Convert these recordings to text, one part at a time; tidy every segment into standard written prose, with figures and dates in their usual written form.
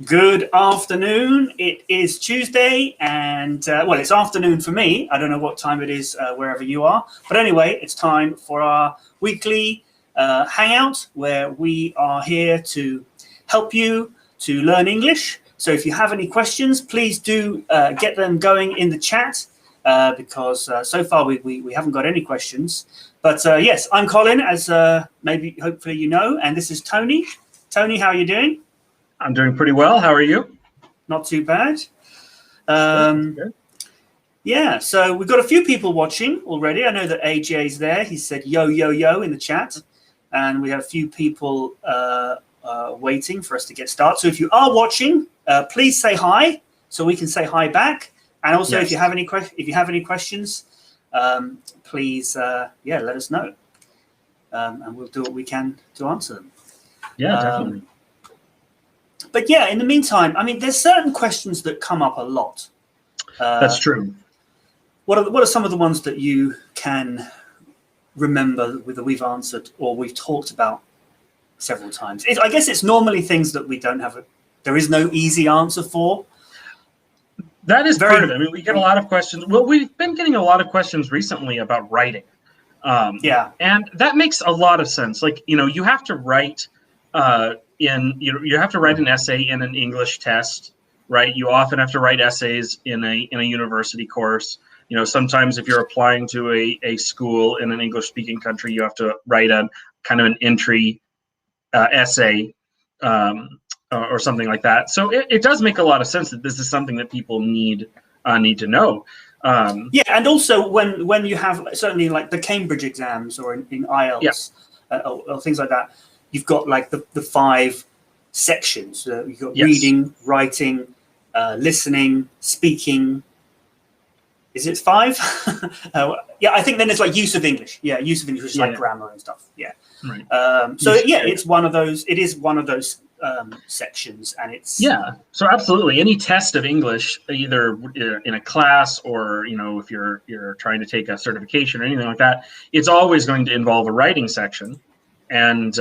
Good afternoon. It is Tuesday, and well, it's afternoon for me. I don't know what time it is wherever you are, but anyway, it's time for our weekly hangout where we are here to help you to learn English. So if you have any questions, please do get them going in the chat because so far we haven't got any questions. But yes, I'm Colin, as maybe hopefully you know, and this is Tony. Tony, how are you doing? I'm doing pretty well. How are you? Not too bad. Yeah, so we've got a few people watching already. I know that AJ's there. He said yo, yo, yo in the chat. And we have a few people waiting for us to get started. So if you are watching, please say hi so we can say hi back. And also, yes, if you have any questions, please, yeah, let us know. And we'll do what we can to answer them. Yeah, definitely. But yeah, in the meantime, I mean, there's certain questions that come up a lot. That's true. What are some of the ones that you can remember that we've answered or we've talked about several times? I guess it's normally things that we don't have. There is no easy answer for. That is part of it. I mean, we get a lot of questions. Well, we've been getting a lot of questions recently about writing. Yeah. And that makes a lot of sense. Like, you know, you have to write you have to write an essay in an English test, right? You often have to write essays in a university course. You know, sometimes if you're applying to a school in an English speaking country, you have to write a kind of an entry essay or something like that. So it does make a lot of sense that this is something that people need to know. Yeah, and also when you have certainly like the Cambridge exams or in IELTS, yeah, or things like that, you've got like the 5 sections. You've got, yes, reading, writing, listening, speaking. Is it 5? Yeah, I think then it's like use of English. Yeah, use of English, which is like grammar and stuff. Yeah. Right. So yeah, it's one of those. It is one of those sections, and it's, yeah. So absolutely, any test of English, either in a class or, you know, if you're trying to take a certification or anything like that, it's always going to involve a writing section. And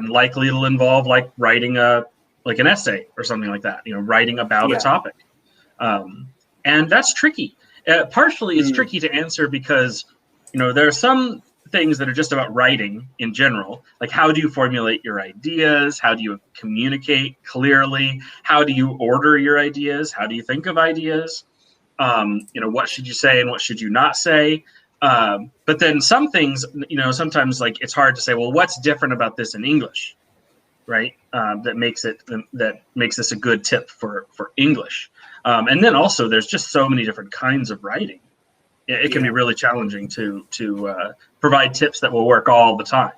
likely it'll involve like writing an essay or something like that, you know, writing about a topic. And that's tricky. Partially it's tricky to answer because, you know, there are some things that are just about writing in general. Like, how do you formulate your ideas? How do you communicate clearly? How do you order your ideas? How do you think of ideas? You know, what should you say and what should you not say? But then some things, you know, sometimes like it's hard to say, well, what's different about this in English, right? That makes this a good tip for English. And then also there's just so many different kinds of writing. It can be really challenging to provide tips that will work all the time,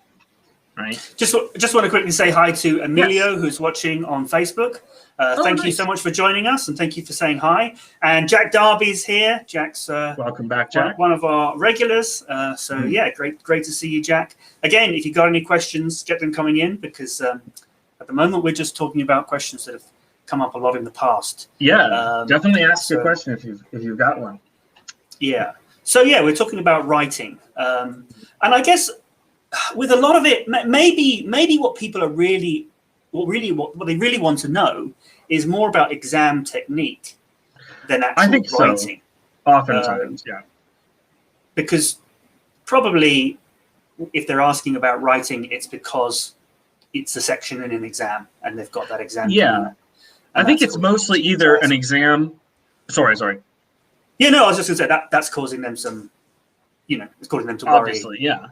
right? Just want to quickly say hi to Emilio, yes, who's watching on Facebook. Thank you so much for joining us, and thank you for saying hi. And Jack Darby's here. Jack's welcome back, Jack. One of our regulars. So yeah, great to see you, Jack. Again, if you've got any questions, get them coming in, because at the moment we're just talking about questions that have come up a lot in the past. Yeah, definitely ask a question if you've got one. Yeah. So yeah, we're talking about writing, and I guess with a lot of it, maybe what people are what they really want to know is more about exam technique than actual writing. So. Oftentimes, yeah. Because probably if they're asking about writing, it's because it's a section in an exam and they've got that exam. Yeah. I think it's mostly either an exam. Sorry. Yeah, no, I was just going to say that's causing them some, you know, it's causing them to worry. Obviously, yeah.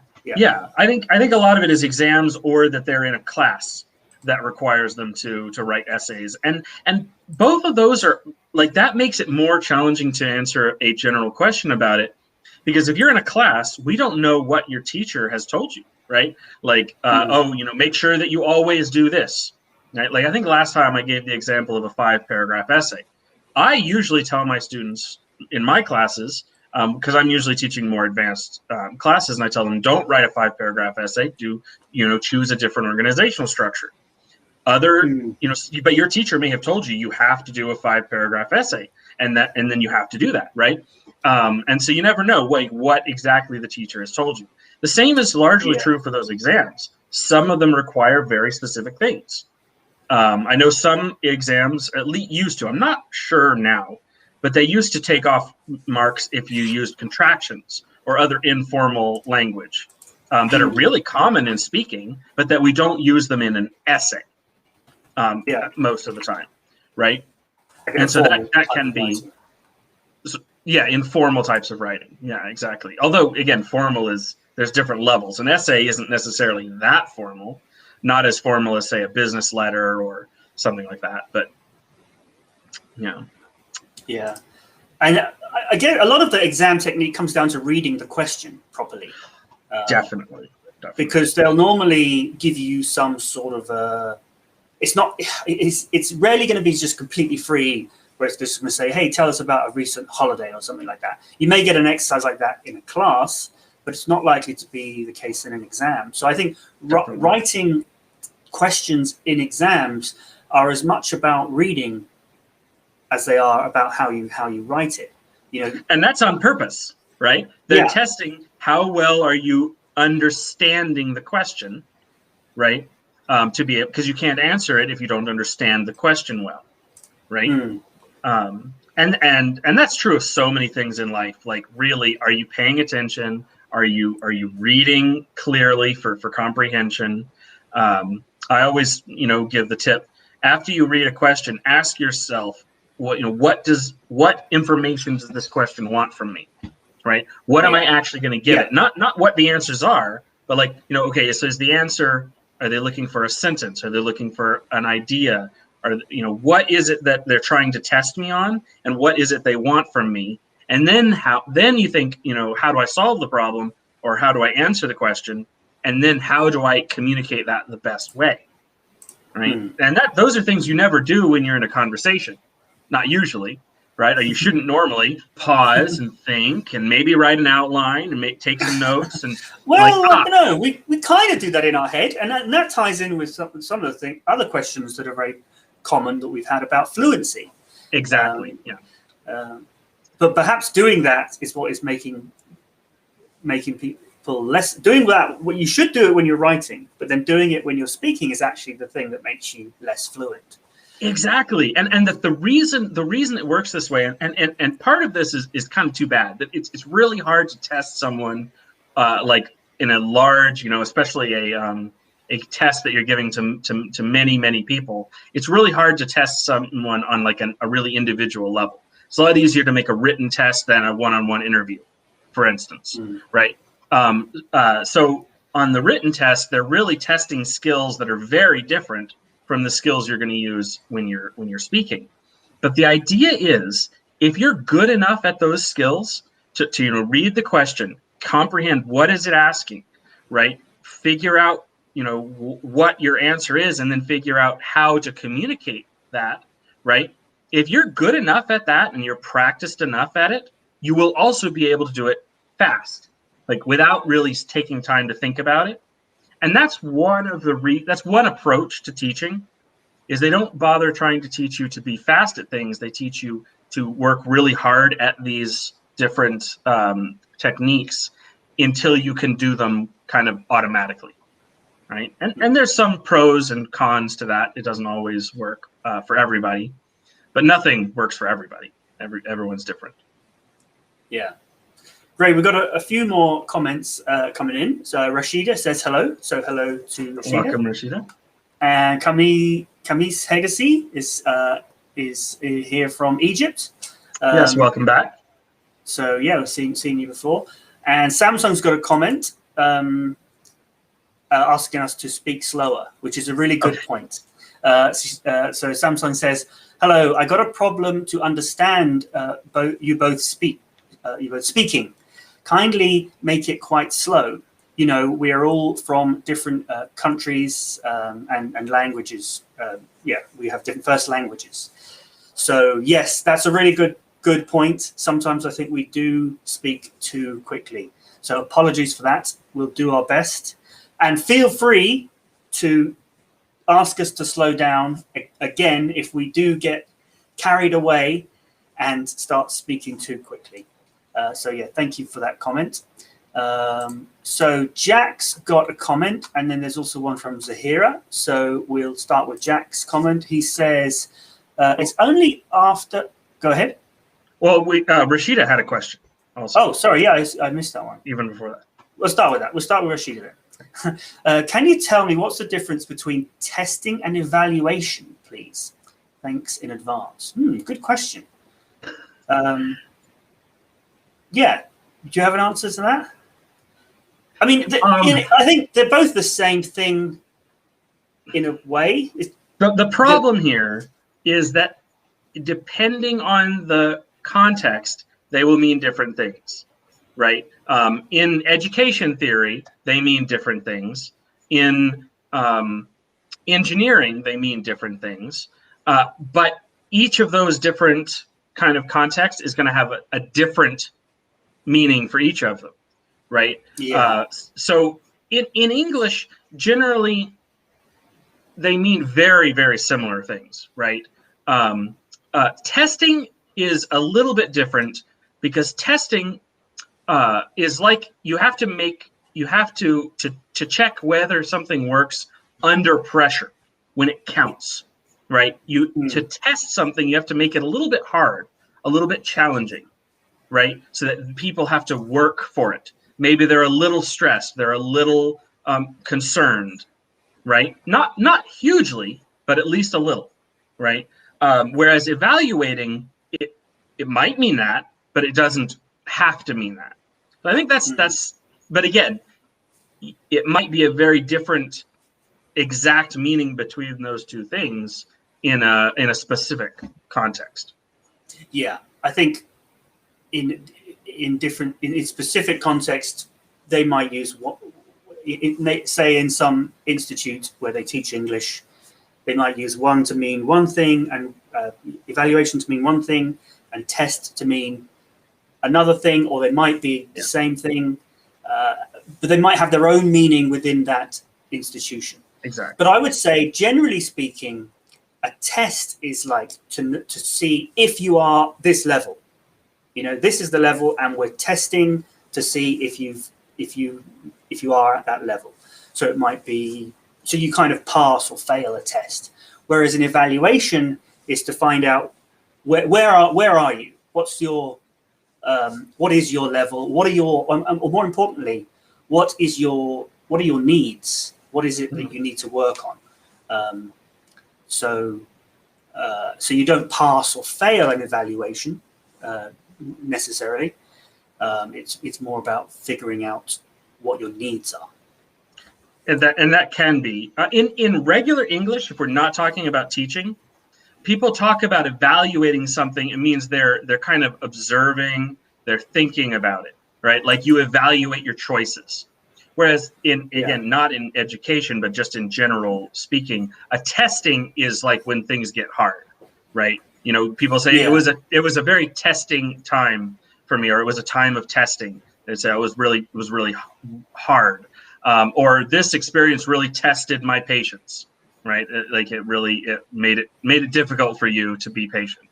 I think a lot of it is exams, or that they're in a class that requires them to write essays, and both of those are like, that makes it more challenging to answer a general question about it, because if you're in a class, we don't know what your teacher has told you, right? Like, oh, you know, make sure that you always do this, right? Like, I think last time I gave the example of a 5-paragraph essay. I usually tell my students in my classes, because I'm usually teaching more advanced classes, and I tell them, don't write a 5-paragraph essay. Choose a different organizational structure. But your teacher may have told you have to do a 5-paragraph essay, and then you have to do that, right? And so you never know what exactly the teacher has told you. The same is largely true for those exams. Some of them require very specific things, I know some exams at least used to. I'm not sure now, but they used to take off marks if you used contractions or other informal language that are really common in speaking, but that we don't use them in an essay most of the time, right? Like and so that can be, writing. yeah, informal types of writing. Yeah, exactly. Although, again, formal is, there's different levels. An essay isn't necessarily that formal, not as formal as, say, a business letter or something like that. But, yeah. Yeah. And again, a lot of the exam technique comes down to reading the question properly. Definitely. Because they'll normally give you some sort of it's rarely going to be just completely free, where it's just going to say, hey, tell us about a recent holiday or something like that. You may get an exercise like that in a class, but it's not likely to be the case in an exam. So I think writing questions in exams are as much about reading as they are about how you write it. And that's on purpose, right? They're testing how well are you understanding the question, right? To be able, because you can't answer it if you don't understand the question well, right? And that's true of so many things in life. Like, really, are you paying attention? Are you reading clearly for comprehension? I always give the tip, after you read a question, ask yourself, what information does this question want from me, right? What am I actually going to give it? Not what the answers are, but like, okay, so is the answer, are they looking for a sentence? Are they looking for an idea? Or, what is it that they're trying to test me on, and what is it they want from me? And then then you think, how do I solve the problem, or how do I answer the question? And then how do I communicate that the best way, right? And those are things you never do when you're in a conversation, not usually, right? Or you shouldn't normally pause and think and maybe write an outline and take some notes. And well, I don't know. We kind of do that in our head, and that ties in with some of the other questions that are very common that we've had about fluency. Exactly. But perhaps doing that is what is making people less doing that. What you should do it when you're writing, but then doing it when you're speaking is actually the thing that makes you less fluent. Exactly. And the reason it works this way, and part of this is kind of too bad, that it's really hard to test someone like in a large, especially a test that you're giving to many people. It's really hard to test someone on like a really individual level. It's a lot easier to make a written test than a one-on-one interview, for instance, right? So on the written test, they're really testing skills that are very different from the skills you're going to use when you're speaking. But the idea is, if you're good enough at those skills to read the question, comprehend what is it asking, right? Figure out what your answer is, and then figure out how to communicate that, right? If you're good enough at that and you're practiced enough at it, you will also be able to do it fast, like without really taking time to think about it. And that's one of that's one approach to teaching, is they don't bother trying to teach you to be fast at things. They teach you to work really hard at these different techniques until you can do them kind of automatically, right? And there's some pros and cons to that. It doesn't always work for everybody, but nothing works for everybody. Everyone's different. Yeah. Great. We've got a few more comments coming in. So Rashida says hello. So hello to Rashida. Welcome, Rashida. And Kamis Hegassi is here from Egypt. Yes, welcome back. So yeah, we've seen you before. And Samsung's got a comment asking us to speak slower, which is a really good point. So Samsung says, hello, I got a problem to understand you both speaking. Kindly make it quite slow. We are all from different countries and languages. We have different first languages. So yes, that's a really good point. Sometimes I think we do speak too quickly. So apologies for that. We'll do our best. And feel free to ask us to slow down again if we do get carried away and start speaking too quickly. So yeah, thank you for that comment. So Jack's got a comment, and then there's also one from Zahira. So we'll start with Jack's comment. He says, it's only after... Go ahead. Well, Rashida had a question also. Oh, sorry. Yeah, I missed that one. Even before that. We'll start with that. We'll start with Rashida then. Can you tell me what's the difference between testing and evaluation, please? Thanks in advance. Good question. Yeah. Do you have an answer to that? I mean, I think they're both the same thing in a way. The problem here is that depending on the context, they will mean different things, right? In education theory, they mean different things. In engineering, they mean different things. But each of those different kind of contexts is going to have a different meaning for each of them, right? Yeah. So in English, generally, they mean very, very similar things, right? Testing is a little bit different because testing is like you have to check whether something works under pressure when it counts, right? To test something, you have to make it a little bit hard, a little bit challenging, right? So that people have to work for it. Maybe they're a little stressed, they're a little concerned, right? Not hugely, but at least a little, right? Whereas evaluating, it might mean that, but it doesn't have to mean that. So I think that's. But again, it might be a very different exact meaning between those two things in a specific context. Yeah, I think in specific context, they might use what say in some institute where they teach English, they might use one to mean one thing and evaluation to mean one thing and test to mean another thing, or they might be the same thing, but they might have their own meaning within that institution. Exactly. But I would say, generally speaking, a test is like to see if you are this level. You know, this is the level, and we're testing to see if you are at that level. So it might be, so you kind of pass or fail a test. Whereas an evaluation is to find out where are you? What's your what is your level? What are your, or more importantly, what are your needs? What is it that you need to work on? So you don't pass or fail an evaluation necessarily. It's more about figuring out what your needs are. And that can be in regular English. If we're not talking about teaching, people talk about evaluating something. It means they're kind of observing, they're thinking about it, right? Like you evaluate your choices. Whereas again, not in education, but just in general speaking, a testing is like when things get hard, right? You know, people say it was a very testing time for me, or it was a time of testing. They say it was really hard, or this experience really tested my patience, right? Like it made it difficult for you to be patient,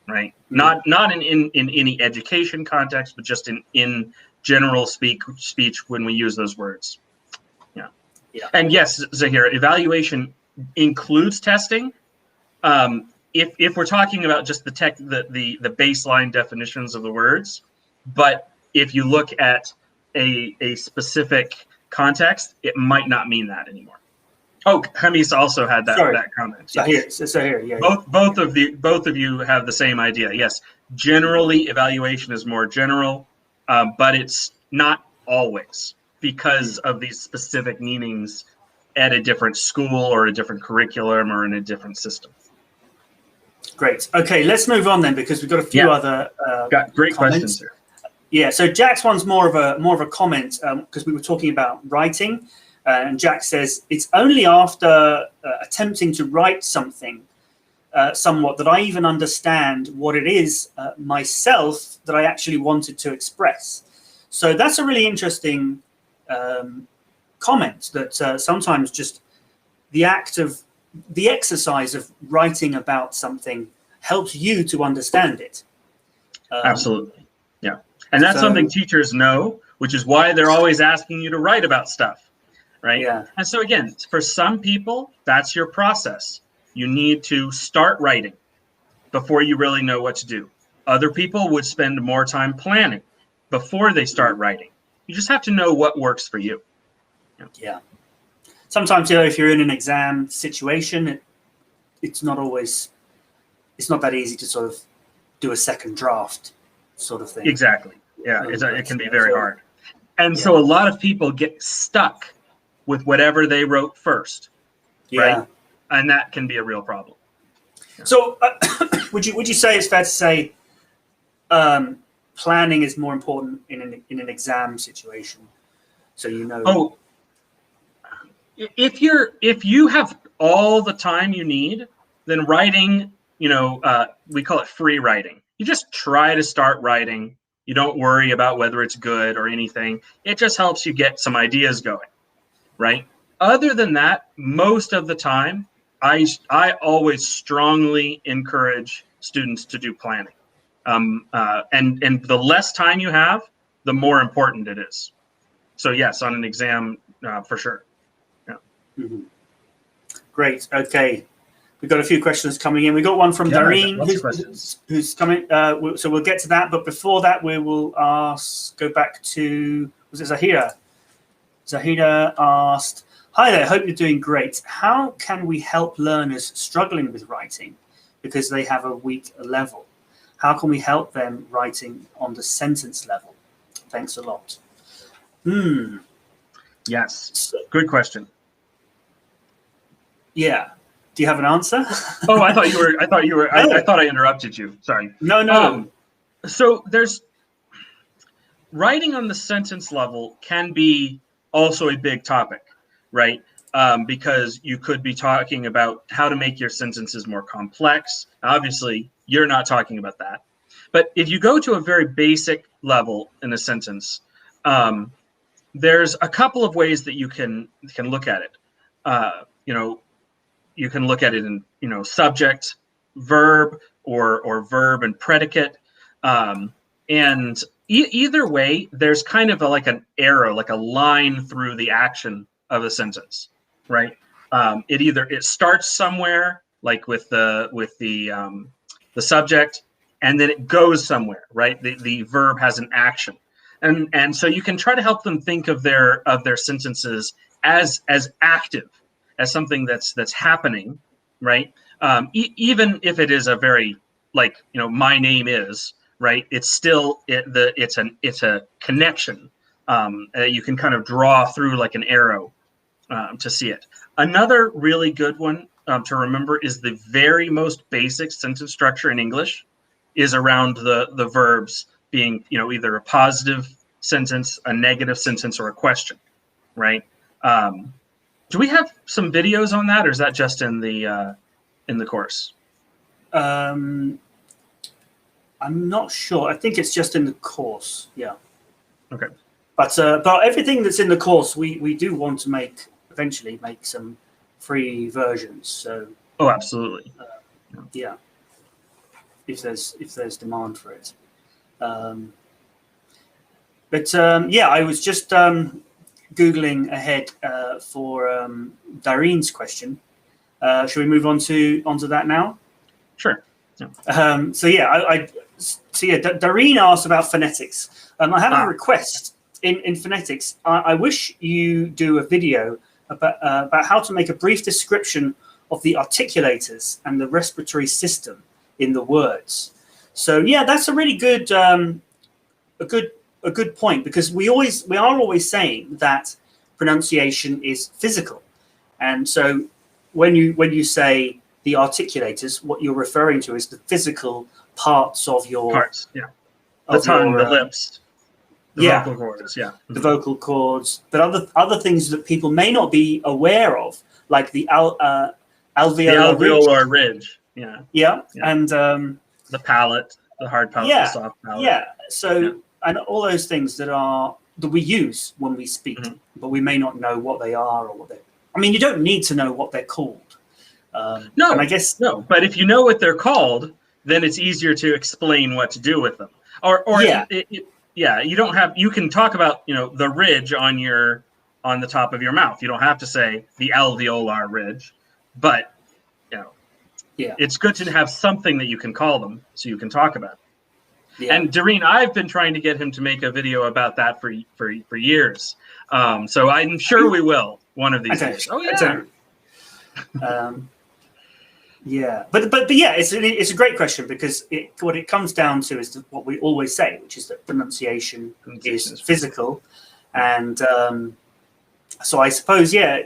right? Not in any education context, but just in general speech when we use those words. Yeah. And yes, Zahira, evaluation includes testing. If we're talking about just the baseline definitions of the words, but if you look at a specific context, it might not mean that anymore. Oh, Hamis also had that comment. Yes. Both of you have the same idea. Yes, generally evaluation is more general, but it's not always because of these specific meanings at a different school or a different curriculum or in a different system. Great. Okay, let's move on then, because we've got a few other got great comments. questions here. Yeah, so Jack's one's more of a comment, because we were talking about writing, and Jack says, it's only after attempting to write something somewhat that I even understand what it is myself that I actually wanted to express. So that's a really interesting comment, that sometimes just the exercise of writing about something helps you to understand it. Absolutely. Yeah. And that's something teachers know which is why they're always asking you to write about stuff, right? Yeah. And so again, for some people, that's your process. You need to start writing before you really know what to do. Other people would spend more time planning before they start writing. You just have to know what works for you. Yeah. Sometimes, if you're in an exam situation, it's not that easy to sort of do a second draft sort of thing. Exactly. Yeah, it can be very hard. And so a lot of people get stuck with whatever they wrote first, right? And that can be a real problem. Yeah. So would you say it's fair to say planning is more important in an exam situation? So Oh, if you have all the time you need, then writing, we call it free writing. You just try to start writing. You don't worry about whether it's good or anything. It just helps you get some ideas going, right? Other than that, most of the time, I always strongly encourage students to do planning. And the less time you have, the more important it is. So yes, on an exam, for sure. Yeah. Mm-hmm. Go Okay. We've got a few questions coming in. We got one from Dareen who's coming. So we'll get to that. But before that, we will go back to, was it Zahira? Zahira asked, "Hi there, hope you're doing great. How can we help learners struggling with writing because they have a weak level? How can we help them writing on the sentence level? Thanks a lot." Yes, good question. Yeah. Do you have an answer? Oh, I thought you were. I thought I interrupted you. Sorry. No. So there's writing on the sentence level can be also a big topic, right? Because you could be talking about how to make your sentences more complex. Obviously, you're not talking about that. But if you go to a very basic level in a sentence, there's a couple of ways that you can look at it. You can look at it in subject, verb, or verb and predicate, and either way, there's kind of like an arrow, like a line through the action of the sentence, right? It starts somewhere, like with the subject, and then it goes somewhere, right? The verb has an action, and so you can try to help them think of their sentences as active, as something that's happening, right? Even if it is a very my name is, right? It's still it's a connection you can kind of draw through like an arrow to see it. Another really good one to remember is the very most basic sentence structure in English is around the verbs being either a positive sentence, a negative sentence, or a question, right? Do we have some videos on that, or is that just in the course? I'm not sure. I think it's just in the course. Yeah. Okay. But everything that's in the course, we do want to eventually make some free versions. So. Oh, absolutely. Yeah. If there's demand for it. I was just Googling ahead for Dareen's question. Should we move onto that now? Sure. Yeah. Dareen asked about phonetics. I have a request in phonetics. I wish you do a video about how to make a brief description of the articulators and the respiratory system in the words. So yeah, that's a really good a good point, because we are always saying that pronunciation is physical, and so when you say the articulators, what you're referring to is the physical parts of your parts, the tongue, the lips, the vocal cords, the vocal cords, but other things that people may not be aware of, like the alveolar ridge. And the palate, the hard palate, the soft palate. And all those things that we use when we speak, but we may not know what they are or what they. I mean, you don't need to know what they're called. No, and I guess no. But if you know what they're called, then it's easier to explain what to do with them. yeah, you don't have, you can talk about, the ridge on the top of your mouth. You don't have to say the alveolar ridge, but, Yeah. it's good to have something that you can call them so you can talk about it. Yeah. And Doreen, I've been trying to get him to make a video about that for years. So I'm sure we will one of these days. Oh yeah. Yeah, but yeah, it's a great question, because what it comes down to is what we always say, which is that pronunciation is physical, and so I suppose, yeah,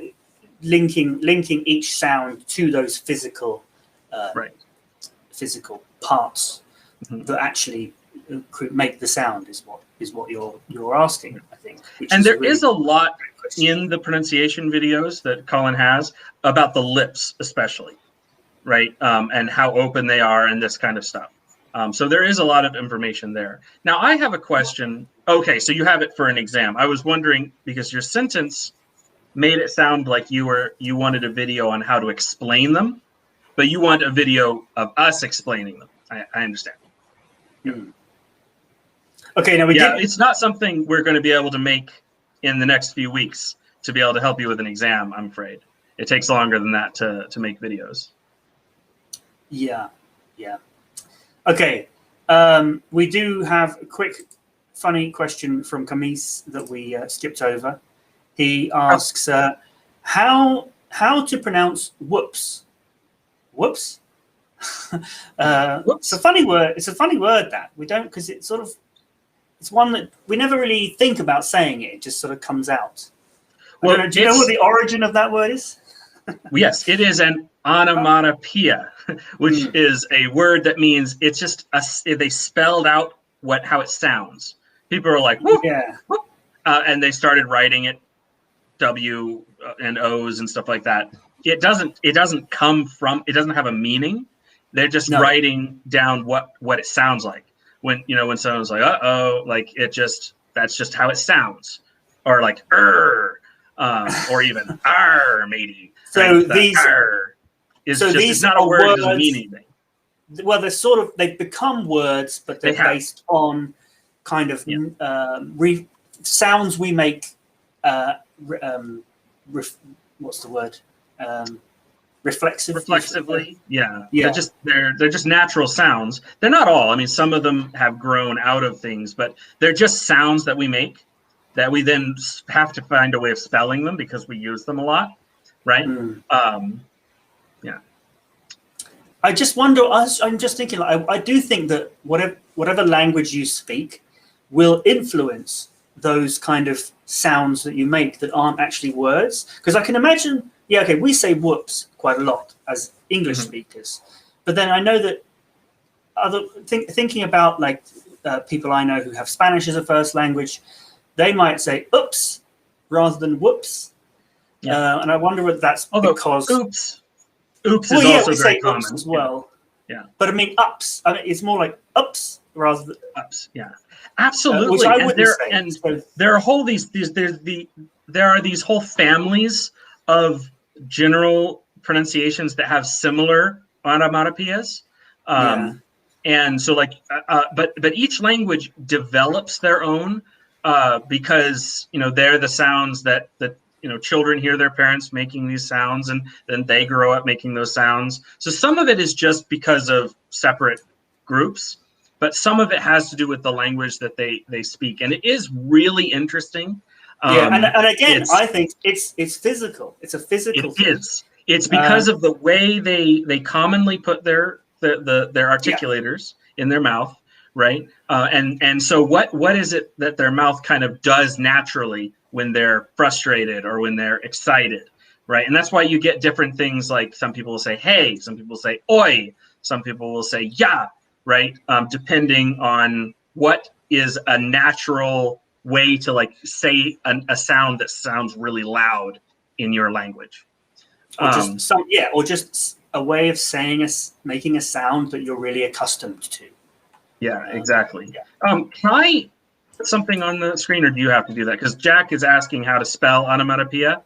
linking each sound to those physical physical parts that actually make the sound is what you're asking, I think. And there is a lot in the pronunciation videos that Colin has about the lips, especially, right? And how open they are and this kind of stuff. So there is a lot of information there. Now I have a question. Okay, so you have it for an exam. I was wondering, because your sentence made it sound like you wanted a video on how to explain them, but you want a video of us explaining them. I understand. Okay, now it's not something we're going to be able to make in the next few weeks to be able to help you with an exam, I'm afraid. It takes longer than that to make videos. Yeah. Okay, we do have a quick, funny question from Kamis that we skipped over. He asks, how to pronounce whoops? Whoops? It's a funny word. It's a funny word that we don't, because it's sort of, it's one that we never really think about saying it. It just sort of comes out. Well, do you know what the origin of that word is? Yes, it is an onomatopoeia, which is a word that means it's just they spelled out how it sounds. People are like, whoop, whoop, and they started writing it W and O's and stuff like that. It doesn't come from, it doesn't have a meaning. They're just writing down what it sounds like. When someone's like, uh-oh, like that's just how it sounds. Or like, or even maybe. So right? these it's not a word, it doesn't mean anything. Well, they've become words, but they're based on kind of sounds we make. What's the word? Reflexively. Yeah. They're just natural sounds. They're not all. I mean, some of them have grown out of things, but they're just sounds that we make that we then have to find a way of spelling them because we use them a lot, right? Yeah. I just wonder. I'm just thinking. I do think that whatever language you speak will influence those kind of sounds that you make that aren't actually words. Because I can imagine. Yeah, okay, we say whoops quite a lot as English speakers, but then I know that thinking about like people I know who have Spanish as a first language, they might say oops rather than whoops, and I wonder whether that's because oops is also very common as well. Yeah, but I mean ups. I mean it's more like ups rather than ups. Yeah, absolutely. Which I wouldn't say. And there are these whole families of general pronunciations that have similar onomatopoeias, and so like but each language develops their own because they're the sounds that children hear their parents making these sounds, and then they grow up making those sounds. So some of it is just because of separate groups, but some of it has to do with the language that they speak, and it is really interesting. And again, I think it's physical. It's a physical thing. It is. It's because of the way they commonly put their articulators in their mouth, right? And so what is it that their mouth kind of does naturally when they're frustrated or when they're excited, right? And that's why you get different things, like some people will say hey, some people will say oi, some people will say yeah, right? Depending on what is a natural way to like say a sound that sounds really loud in your language, or just a way of making a sound that you're really accustomed to. Yeah, exactly. Can I put something on the screen, or do you have to do that? Because Jack is asking how to spell onomatopoeia,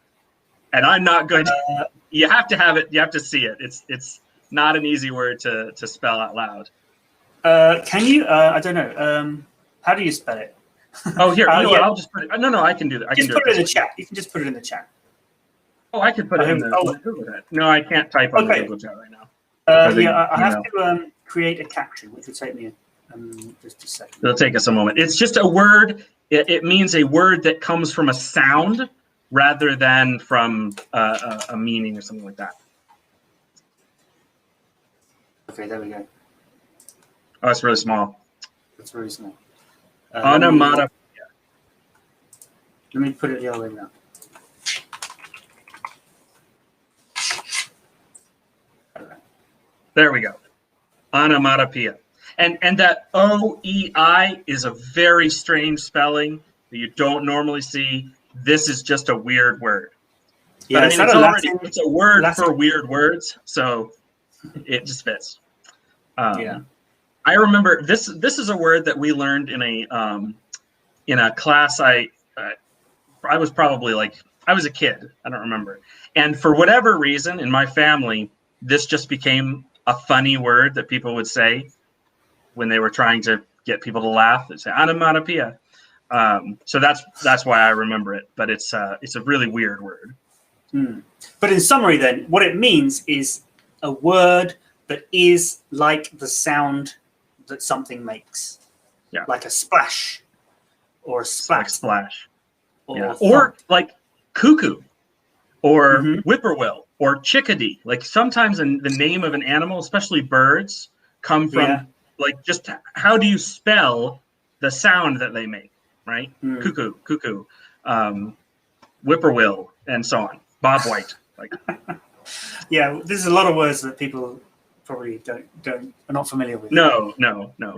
and I'm not going to. You have to have it. You have to see it. It's not an easy word to spell out loud. Can you? I don't know. How do you spell it? Oh, here. You know what? Yeah. I'll just put it. No, I can do that. I can Just do put it it in the this way. chat. You can just put it in the chat. Oh, I could put it in the Google chat. No, I can't type on the Google chat right now. Yeah, I have to create a caption, which will take me just a second. It'll take us a moment. It's just a word. It means a word that comes from a sound rather than from a meaning or something like that. Okay, there we go. Oh, it's really small. That's very small. Onomatopoeia. Let me put it the other way now. There we go. Onomatopoeia. And that O-E-I is a very strange spelling that you don't normally see. This is just a weird word. Yeah, but I mean, it's a word for weird words, so it just fits. Yeah. I remember this is a word that we learned in a class. I was probably I was a kid. I don't remember. And for whatever reason in my family, this just became a funny word that people would say when they were trying to get people to laugh. They'd say onomatopoeia. So that's why I remember it. But it's a really weird word. But in summary, then, what it means is a word that is like the sound that something makes. Yeah. Like a splash or a splat. Like splash. Or, or like cuckoo or whippoorwill or chickadee. Like sometimes the name of an animal, especially birds, come from like just how do you spell the sound that they make, right? Cuckoo, whippoorwill, and so on. Bob White. Like yeah, there's a lot of words that people probably are not familiar with. No.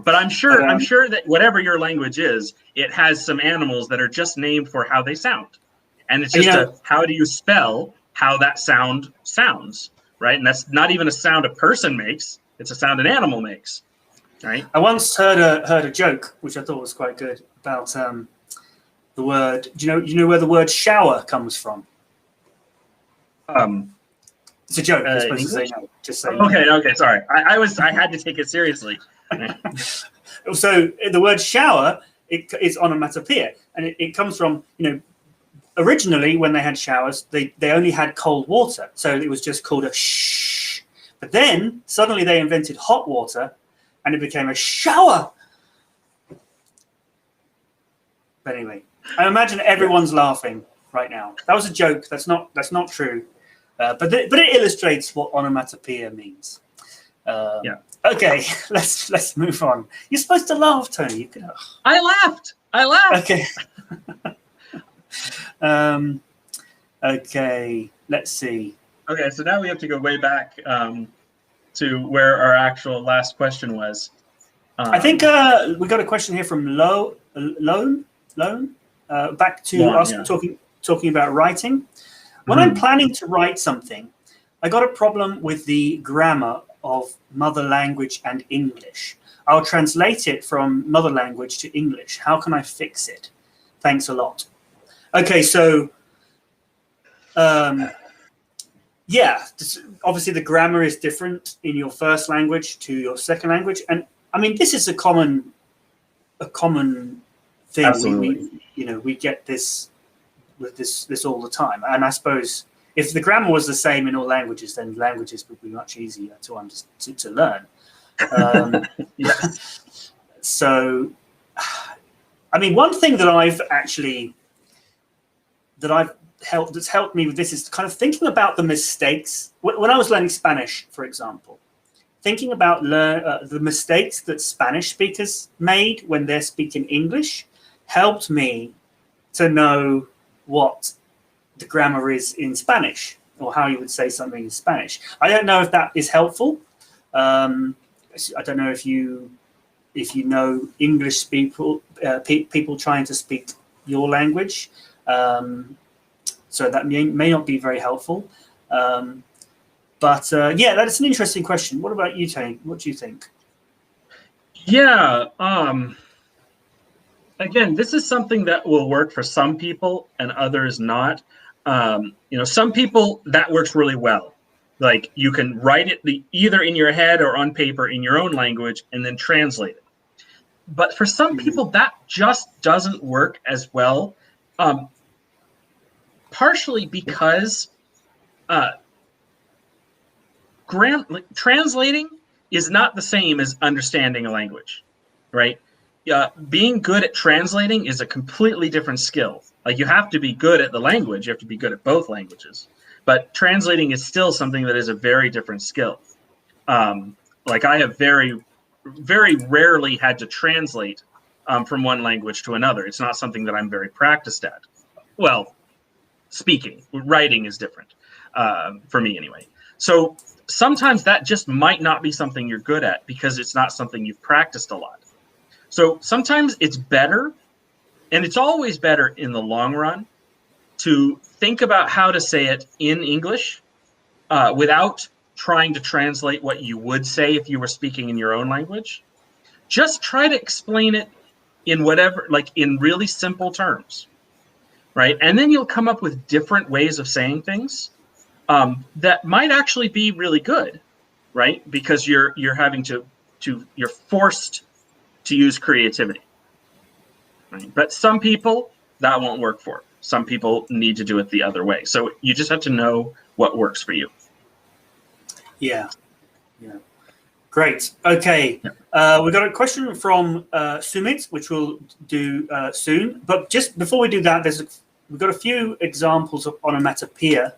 But I'm sure that whatever your language is, it has some animals that are just named for how they sound. And it's just how do you spell how that sound sounds, right? And that's not even a sound a person makes; it's a sound an animal makes, right? I once heard a joke which I thought was quite good about the word. Do you know where the word shower comes from? It's a joke. You're supposed to say no. Just say no. Okay. Sorry, I had to take it seriously. So the word shower is onomatopoeia, and it comes from originally when they had showers they only had cold water, so it was just called a shh. But then suddenly they invented hot water, and it became a shower. But anyway, I imagine everyone's laughing right now. That was a joke. That's not true. But it illustrates what onomatopoeia means. Okay, let's move on. You're supposed to laugh, Tony. You could. I laughed. Okay. Okay. Let's see. Okay, so now we have to go way back to where our actual last question was. I think we got a question here from Loan. Back to us talking about writing. When I'm planning to write something, I got a problem with the grammar of mother language and English. I'll translate it from mother language to English. How can I fix it? Thanks a lot. Okay, so obviously the grammar is different in your first language to your second language, and I mean this is a common thing. Absolutely. We get this with this all the time, and I suppose if the grammar was the same in all languages, then languages would be much easier to learn. So, I mean, one thing that's helped me with this is kind of thinking about the mistakes. When I was learning Spanish, for example, thinking about the mistakes that Spanish speakers made when they're speaking English helped me to know what the grammar is in Spanish, or how you would say something in Spanish. I don't know if that is helpful. I don't know if you know English people trying to speak your language. So that may not be very helpful. But that's an interesting question. What about you, Tony? What do you think? Yeah. Again, this is something that will work for some people and others not. Some people that works really well. Like you can write it either in your head or on paper in your own language and then translate it. But for some people, that just doesn't work as well. Partially because translating is not the same as understanding a language, right? Being good at translating is a completely different skill. Like, you have to be good at the language, you have to be good at both languages, but translating is still something that is a very different skill. Like, I have very, very rarely had to translate from one language to another. It's not something that I'm very practiced at. Well, speaking, writing is different for me anyway. So sometimes that just might not be something you're good at because it's not something you've practiced a lot. So sometimes it's better, and it's always better in the long run, to think about how to say it in English without trying to translate what you would say if you were speaking in your own language. Just try to explain it in whatever, like in really simple terms, right? And then you'll come up with different ways of saying things that might actually be really good, right? Because you're having you're forced to use creativity, right? But some people, that won't work for. Some people need to do it the other way. So you just have to know what works for you. Yeah. Great. Okay. Yeah. We've got a question from Sumit, which we'll do soon. But just before we do that, we've got a few examples of onomatopoeia.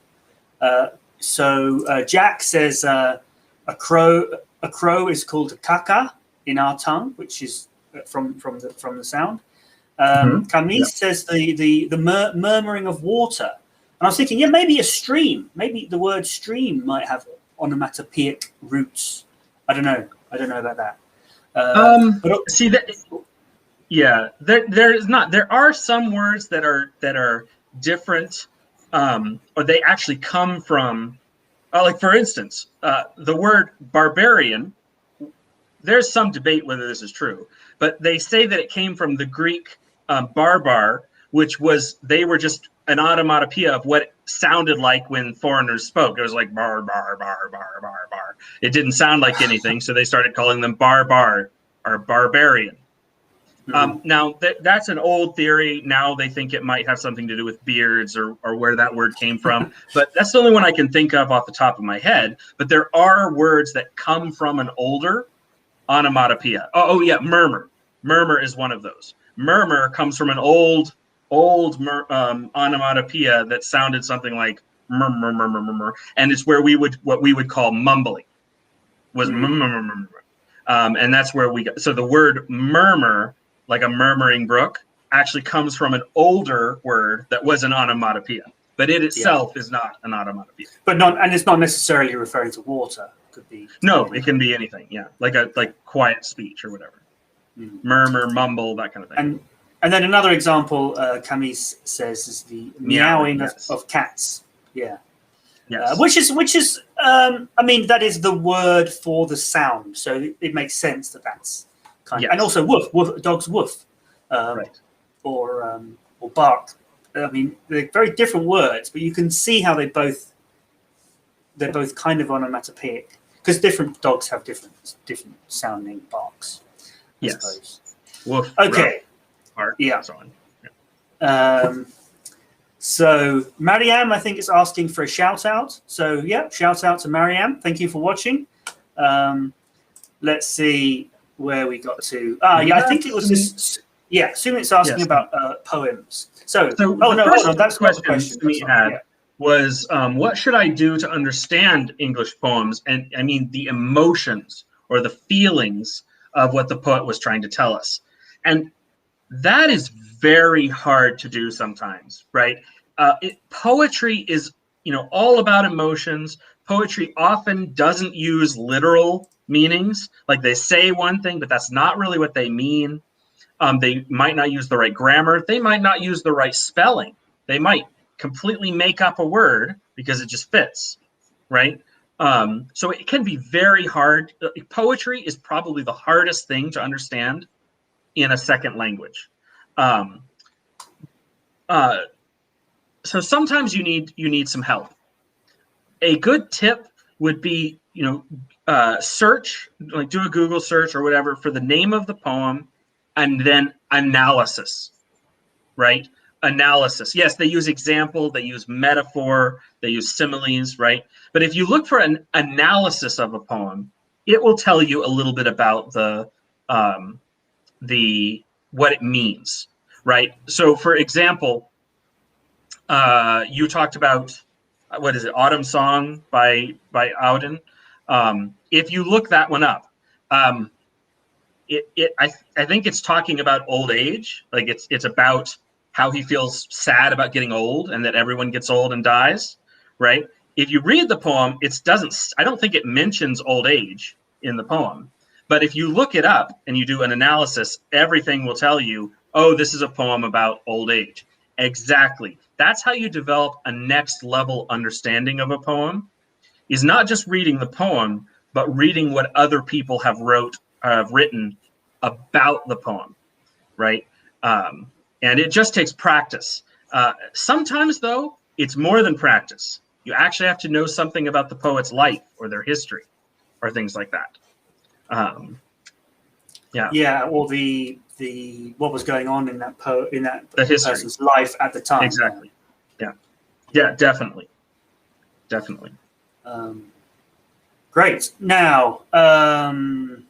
So Jack says a crow is called a kaka in our tongue, which is from the sound. Camille says the murmuring of water. And I was thinking, maybe a stream. Maybe the word stream might have onomatopoeic roots. I don't know about that. See that? Yeah, there is not. There are some words that are different, or they actually come from. Like, for instance, the word barbarian. There's some debate whether this is true, but they say that it came from the Greek barbar, which they were just an onomatopoeia of what it sounded like when foreigners spoke. It was like bar, bar, bar, bar, bar, bar. It didn't sound like anything, so they started calling them barbar or barbarian. Now, that's an old theory. Now they think it might have something to do with beards or where that word came from. But that's the only one I can think of off the top of my head. But there are words that come from an older onomatopoeia. Oh yeah, murmur. Murmur is one of those. Murmur comes from an old onomatopoeia that sounded something like murmur, murmur, murmur, and it's where what we would call mumbling was murmur. And that's where we got. So the word murmur, like a murmuring brook, actually comes from an older word that was an onomatopoeia, but it itself is not an onomatopoeia. And it's not necessarily referring to water. Could be. No, it can be anything. Yeah, like quiet speech or whatever. Murmur, mumble, that kind of thing. And then another example, Camille says, is the meowing of cats. Yeah. Yes. Which is I mean, that is the word for the sound, so it makes sense that's kind of, and also woof, dogs woof, right, or bark. I mean, they're very different words, but you can see how they're both kind of onomatopoeic, because different dogs have different sounding barks. I suppose. Woof. Okay. Bark, yeah. So on. So Mariam, I think, is asking for a shout out. So shout out to Mariam. Thank you for watching. Let's see where we got to. I think it was this. Yeah, Sumit's asking about poems. So hold on, that's not the question we had was what should I do to understand English poems? And I mean the emotions or the feelings of what the poet was trying to tell us. And that is very hard to do sometimes, right? Poetry is, all about emotions. Poetry often doesn't use literal meanings. Like, they say one thing, but that's not really what they mean. They might not use the right grammar. They might not use the right spelling. They might completely make up a word because it just fits, right? So it can be very hard. Poetry is probably the hardest thing to understand in a second language. So sometimes you need some help. A good tip would be, search, like do a Google search or whatever for the name of the poem and then analysis, right? Analysis. Yes, they use example, they use metaphor, they use similes, right? But if you look for an analysis of a poem, it will tell you a little bit about what it means, right? So, for example, you talked about what is it, Autumn Song by Auden. If you look that one up, I think it's talking about old age. Like it's about how he feels sad about getting old and that everyone gets old and dies, right? If you read the poem, I don't think it mentions old age in the poem. But if you look it up and you do an analysis, everything will tell you, oh, this is a poem about old age. Exactly. That's how you develop a next level understanding of a poem, is not just reading the poem, but reading what other people have written about the poem, right? And it just takes practice. Sometimes, though, it's more than practice. You actually have to know something about the poet's life or their history or things like that. Yeah, or the what was going on in that person's life at the time. Exactly. Yeah, definitely. Great. Now, I'm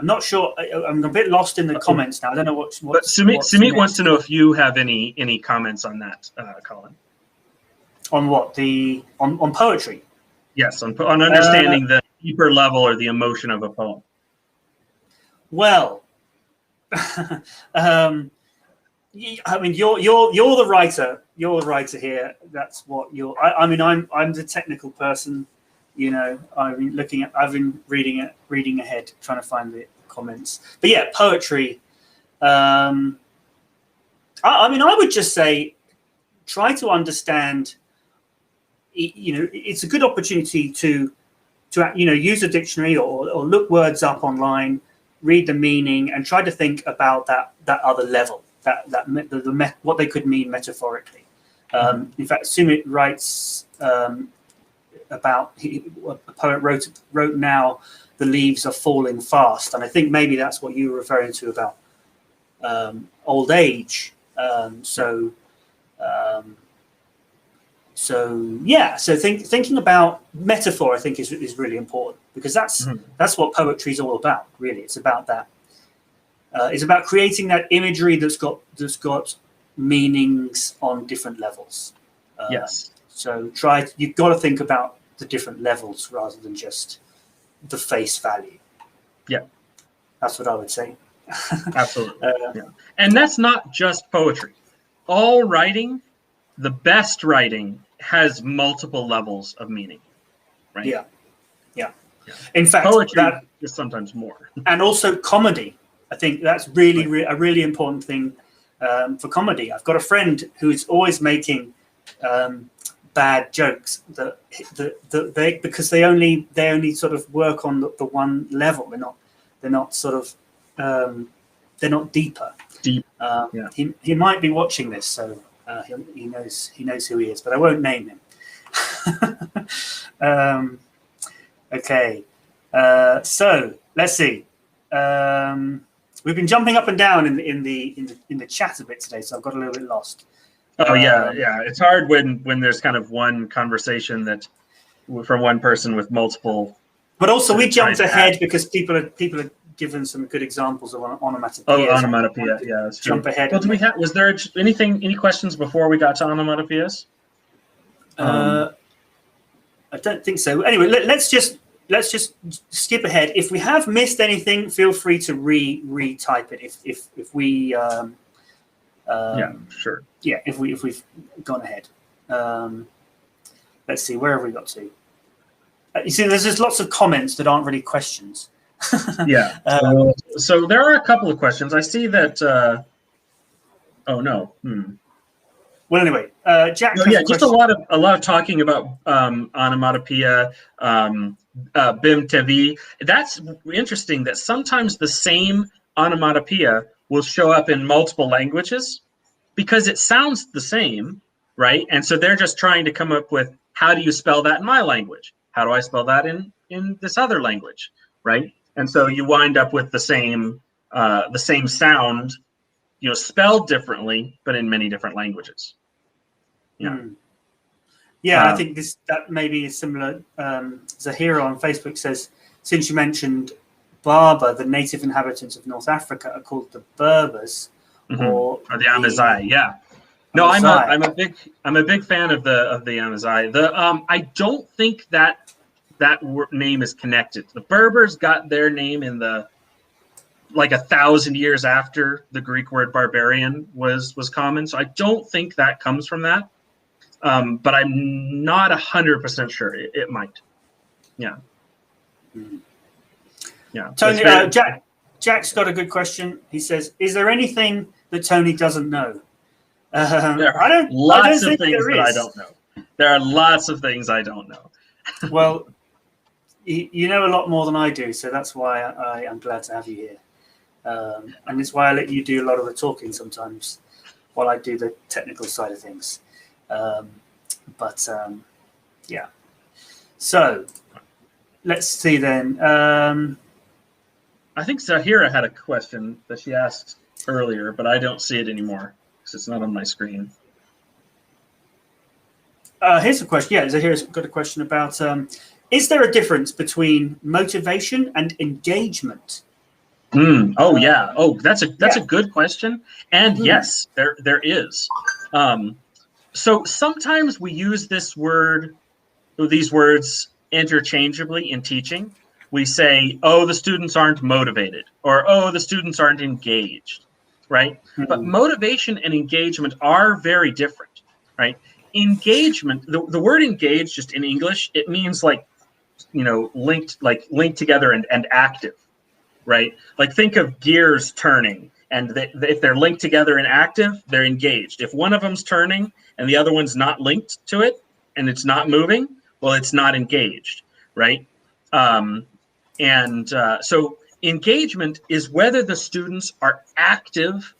not sure. I'm a bit lost in the comments now. I don't know what. But Sumit wants to know if you have any comments on that, Colin. On what on poetry? Yes, on understanding the deeper level or the emotion of a poem. Well, I mean, you're the writer. You're the writer here. That's what you're. I mean, I'm the technical person. You know, I've been reading ahead, trying to find the comments. But yeah, poetry. I mean, I would just say, try to understand. You know, it's a good opportunity to use a dictionary or look words up online, read the meaning, and try to think about that other level, what they could mean metaphorically. In fact, Sumit writes about a poet wrote now, the leaves are falling fast, and I think maybe that's what you were referring to about old age. So thinking about metaphor, I think, is really important, because that's what poetry is all about. Really, it's about that. It's about creating that imagery that's got meanings on different levels. Yes. So you've got to think about the different levels rather than just the face value. Yeah, that's what I would say. Absolutely. Yeah. And that's not just poetry. All writing, the best writing, has multiple levels of meaning, right? Yeah. In fact, poetry is sometimes more. And also comedy. I think that's really a really important thing for comedy. I've got a friend who is always making bad jokes because they only sort of work on the one level. They're not sort of they're not deeper. Deep. He might be watching this, so he knows who he is, but I won't name him. Okay, so let's see. We've been jumping up and down in the chat a bit today, so I've got a little bit lost. Oh yeah. It's hard when there's kind of one conversation that from one person with multiple. But also, we jumped ahead because people are given some good examples of onomatopoeia. Oh, onomatopoeia, yeah, that's true. Jump ahead. Well, was there any questions before we got to onomatopoeias? I don't think so. Anyway, let's just skip ahead. If we have missed anything, feel free to retype it. If we yeah, sure. Yeah, if we've gone ahead. Let's see, where have we got to? You see, there's just lots of comments that aren't really questions. Yeah. So there are a couple of questions. I see that. Oh no. Well, anyway, Jack. Oh, yeah, just a lot of talking about onomatopoeia, bim tevi. That's interesting. That sometimes the same onomatopoeia will show up in multiple languages because it sounds the same, right? And so they're just trying to come up with, how do you spell that in my language? How do I spell that in this other language, right? And so you wind up with the same the same sound, spelled differently, but in many different languages. Yeah. Yeah, I think that maybe is similar. Zahira on Facebook says, since you mentioned Berber, the native inhabitants of North Africa are called the Berbers, or the Amazigh. Yeah. No, I'm a big fan of the Amazigh. I don't think that name is connected. The Berbers got their name in the 1,000 years after the Greek word barbarian was common. So I don't think that comes from that. But I'm not 100% sure. It might. Yeah. Yeah. Tony, Jack's got a good question. He says, "Is there anything that Tony doesn't know?" There are lots of things that I don't know. There are lots of things I don't know. Well, you know a lot more than I do, so that's why I am glad to have you here. And it's why I let you do a lot of the talking sometimes while I do the technical side of things. Yeah. So let's see then. I think Zahira had a question that she asked earlier, but I don't see it anymore because it's not on my screen. Here's a question. Yeah, Zahira's got a question about, is there a difference between motivation and engagement? Oh, yeah. Oh, that's a good question. And yes, there is. So sometimes we use these words interchangeably in teaching. We say, oh, the students aren't motivated, or oh, the students aren't engaged, right? But motivation and engagement are very different, right? Engagement, the word engaged just in English, it means linked together and active, right? Like think of gears turning, and if they're linked together and active, they're engaged. If one of them's turning and the other one's not linked to it and it's not moving, well, it's not engaged, right? So engagement is whether the students are active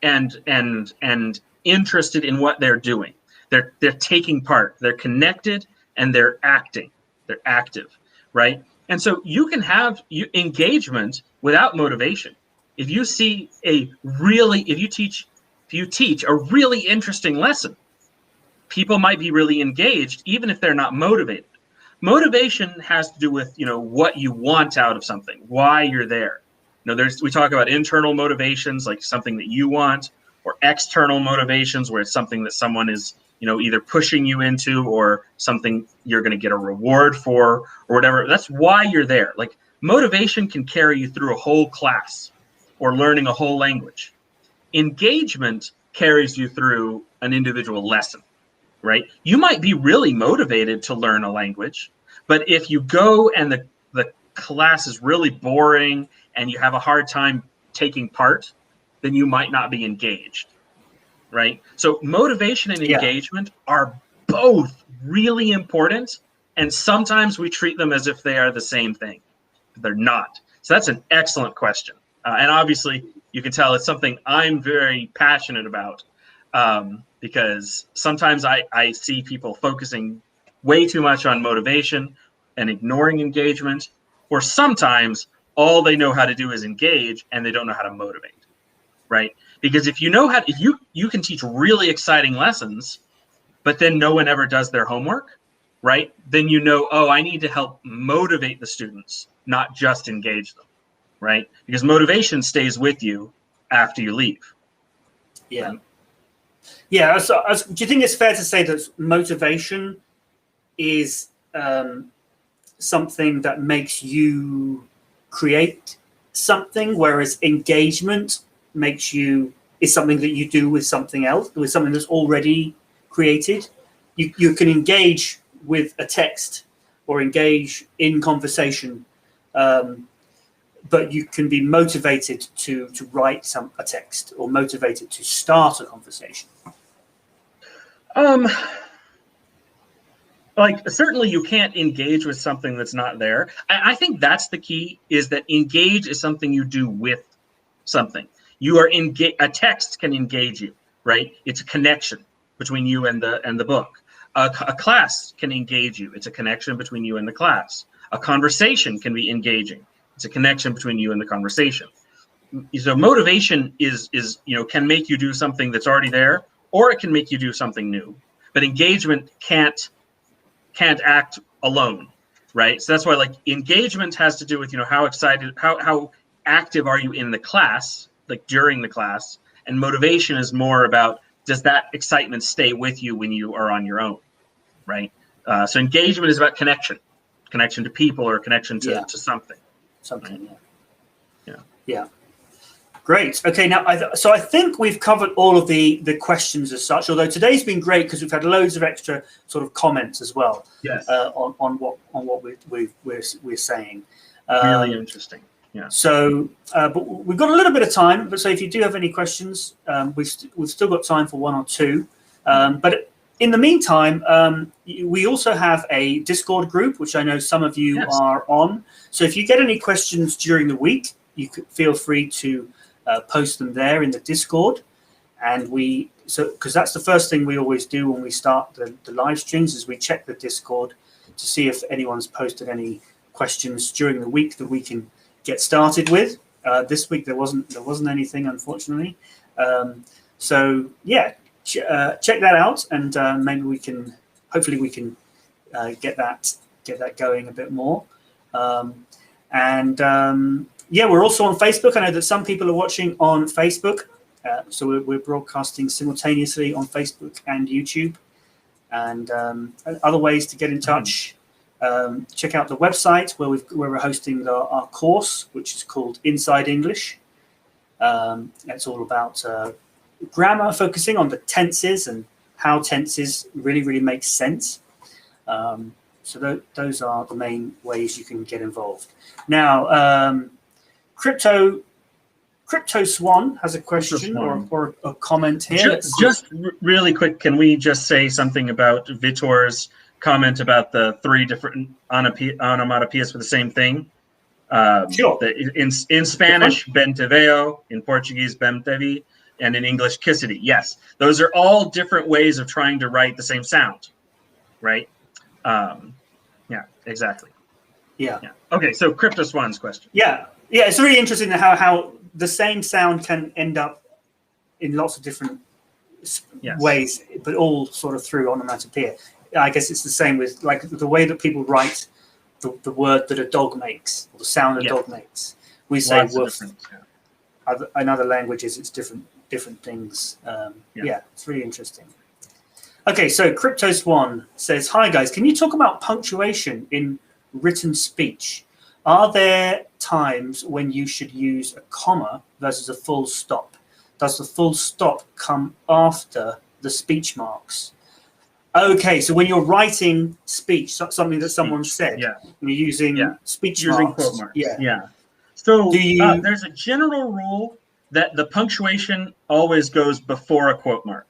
and interested in what they're doing. They're taking part. They're connected and they're acting. They're active, right? And so you can have engagement without motivation. If you teach a really interesting lesson, people might be really engaged even if they're not motivated. Motivation has to do with what you want out of something, why you're there. We talk about internal motivations, like something that you want, or external motivations where it's something that someone is either pushing you into or something you're going to get a reward for or whatever. That's why you're there. Like motivation can carry you through a whole class or learning a whole language. Engagement carries you through an individual lesson, right? You might be really motivated to learn a language, but if you go and the class is really boring and you have a hard time taking part, then you might not be engaged, right? So motivation and engagement are both really important, and sometimes we treat them as if they are the same thing. They're not. So that's an excellent question. And obviously, you can tell it's something I'm very passionate about because sometimes I see people focusing way too much on motivation and ignoring engagement, or sometimes all they know how to do is engage and they don't know how to motivate, right? Because if you can teach really exciting lessons, but then no one ever does their homework, right? Then I need to help motivate the students, not just engage them, right? Because motivation stays with you after you leave. Yeah. Right? Yeah. So, do you think it's fair to say that motivation is something that makes you create something, whereas engagement is something that you do with something else, with something that's already created? You can engage with a text or engage in conversation, but you can be motivated to write a text or motivated to start a conversation. Certainly you can't engage with something that's not there. I think that's the key, is that engage is something you do with something. A text can engage you, right? It's a connection between you and the book. A class can engage you. It's a connection between you and the class. A conversation can be engaging. It's a connection between you and the conversation. so motivation is can make you do something that's already there, or it can make you do something new. But engagement can't act alone, right? So that's why like engagement has to do with how excited, how active are you in the class, like during the class, and motivation is more about, does that excitement stay with you when you are on your own, right? So engagement is about connection to people, or connection to something. Something, right? Yeah. Great. Okay, now I think we've covered all of the questions as such. Although today's been great because we've had loads of extra sort of comments as well. Yes. On what we're saying. Really interesting. Yeah. So, but we've got a little bit of time. But so if you do have any questions, we've still got time for one or two. But in the meantime, we also have a Discord group, which I know some of you are on. So if you get any questions during the week, you could feel free to post them there in the Discord. And because that's the first thing we always do when we start the live streams, is we check the Discord to see if anyone's posted any questions during the week that we can get started with. This week there wasn't anything, unfortunately. So yeah, check that out, and maybe hopefully we can get that going a bit more. Yeah, we're also on Facebook. I know that some people are watching on Facebook, so we're broadcasting simultaneously on Facebook and YouTube, and other ways to get in touch. Check out the website where we're hosting our course, which is called Inside English. It's all about grammar, focusing on the tenses and how tenses really make sense. So those are the main ways you can get involved. Now, Crypto Swan has a question or a comment here. Just really quick, can we just say something about Vitor's comment about the 3 different onomatopoeias for the same thing? Sure. In Spanish, ben te veo, in Portuguese, bem te vi, and in English, kissity. Yes, those are all different ways of trying to write the same sound, right? Yeah, exactly. Yeah. Okay, so Crypto Swan's question. Yeah, it's really interesting how the same sound can end up in lots of different ways, but all sort of through onomatopoeia. I guess it's the same with like the way that people write the word that a dog makes, or the sound a dog makes. We say woof. In other languages, it's different things. Yeah, it's really interesting. Okay, so Crypto Swan says, "Hi guys, can you talk about punctuation in written speech? Are there times when you should use a comma versus a full stop? Does the full stop come after the speech marks?" Okay, so when you're writing speech, something that someone said, you're using speech marks. Quote marks. Yeah. So there's a general rule that the punctuation always goes before a quote mark,